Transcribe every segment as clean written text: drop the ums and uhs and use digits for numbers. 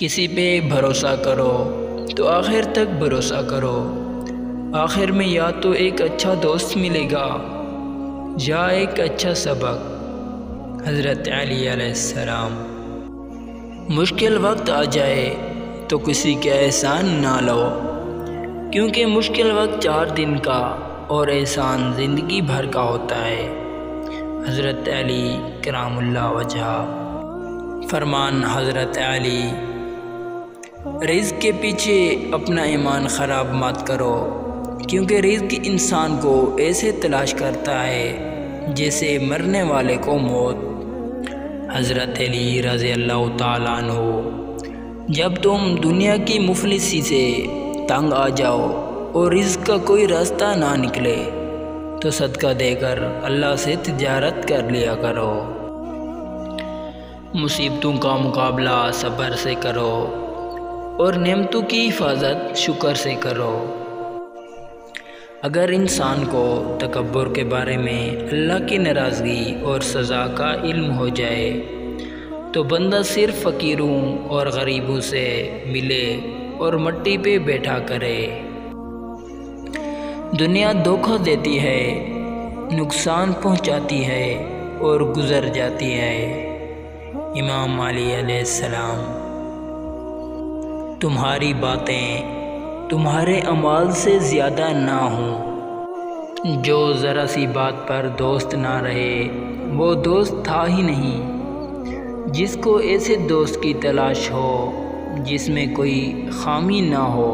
کسی پہ بھروسہ کرو تو آخر تک بھروسہ کرو، آخر میں یا تو ایک اچھا دوست ملے گا یا ایک اچھا سبق۔ حضرت علی علیہ السلام۔ مشکل وقت آ جائے تو کسی کا احسان نہ لو، کیونکہ مشکل وقت 4 دن کا اور احسان زندگی بھر کا ہوتا ہے۔ حضرت علی کرام اللہ وجہہ۔ فرمان حضرت علی: رزق کے پیچھے اپنا ایمان خراب مت کرو، کیونکہ رزق انسان کو ایسے تلاش کرتا ہے جیسے مرنے والے کو موت۔ حضرت علی رضی اللہ تعالیٰ عنہ۔ جب تم دنیا کی مفلسی سے تنگ آ جاؤ اور رزق کا کوئی راستہ نہ نکلے تو صدقہ دے کر اللہ سے تجارت کر لیا کرو۔ مصیبتوں کا مقابلہ صبر سے کرو اور نعمتوں کی حفاظت شکر سے کرو۔ اگر انسان کو تکبر کے بارے میں اللہ کی ناراضگی اور سزا کا علم ہو جائے تو بندہ صرف فقیروں اور غریبوں سے ملے اور مٹی پہ بیٹھا کرے۔ دنیا دھوکہ دیتی ہے، نقصان پہنچاتی ہے اور گزر جاتی ہے۔ امام علی علیہ السلام۔ تمہاری باتیں تمہارے اعمال سے زیادہ نہ ہوں۔ جو ذرا سی بات پر دوست نہ رہے وہ دوست تھا ہی نہیں۔ جس کو ایسے دوست کی تلاش ہو جس میں کوئی خامی نہ ہو،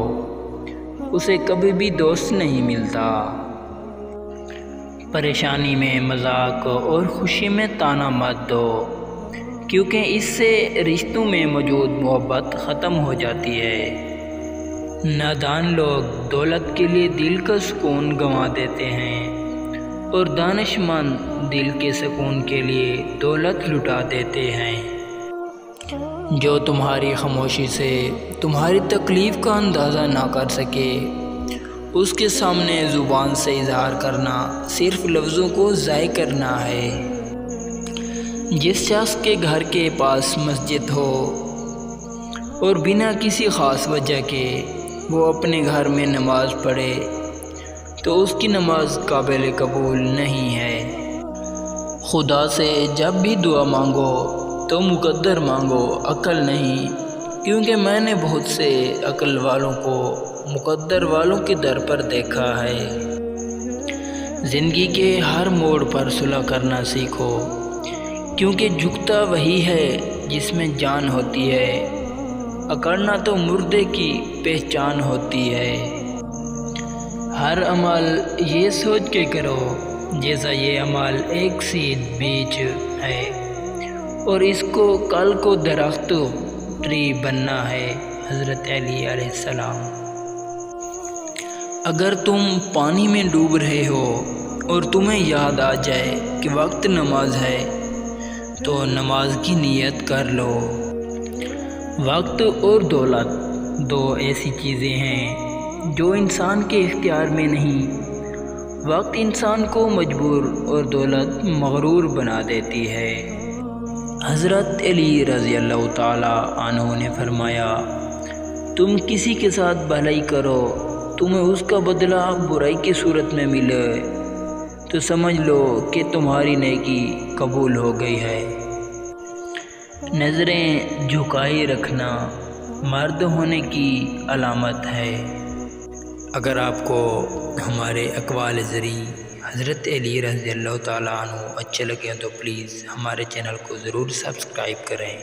اسے کبھی بھی دوست نہیں ملتا۔ پریشانی میں مذاق اور خوشی میں طعنہ مت دو، کیونکہ اس سے رشتوں میں موجود محبت ختم ہو جاتی ہے۔ نادان لوگ دولت کے لیے دل کا سکون گنوا دیتے ہیں اور دانش مند دل کے سکون کے لیے دولت لٹا دیتے ہیں۔ جو تمہاری خاموشی سے تمہاری تکلیف کا اندازہ نہ کر سکے، اس کے سامنے زبان سے اظہار کرنا صرف لفظوں کو ضائع کرنا ہے۔ جس شخص کے گھر کے پاس مسجد ہو اور بنا کسی خاص وجہ کے وہ اپنے گھر میں نماز پڑھے تو اس کی نماز قابل قبول نہیں ہے۔ خدا سے جب بھی دعا مانگو تو مقدر مانگو، عقل نہیں، کیونکہ میں نے بہت سے عقل والوں کو مقدر والوں کے در پر دیکھا ہے۔ زندگی کے ہر موڑ پر صلح کرنا سیکھو، کیونکہ جھکتا وہی ہے جس میں جان ہوتی ہے، اکڑنا تو مردے کی پہچان ہوتی ہے۔ ہر عمل یہ سوچ کے کرو جیسا یہ عمل ایک سیدھ بیج ہے اور اس کو کل کو درخت ٹری بننا ہے۔ حضرت علی علیہ السلام۔ اگر تم پانی میں ڈوب رہے ہو اور تمہیں یاد آ جائے کہ وقت نماز ہے تو نماز کی نیت کر لو۔ وقت اور دولت 2 ایسی چیزیں ہیں جو انسان کے اختیار میں نہیں۔ وقت انسان کو مجبور اور دولت مغرور بنا دیتی ہے۔ حضرت علی رضی اللہ تعالیٰ عنہ نے فرمایا: تم کسی کے ساتھ بھلائی کرو، تمہیں اس کا بدلہ برائی کی صورت میں ملے تو سمجھ لو کہ تمہاری نیکی قبول ہو گئی ہے۔ نظریں جھکائے رکھنا مرد ہونے کی علامت ہے۔ اگر آپ کو ہمارے اقوال ذریع حضرت علی رضی اللہ تعالیٰ عنہ اچھے لگے تو پلیز ہمارے چینل کو ضرور سبسکرائب کریں۔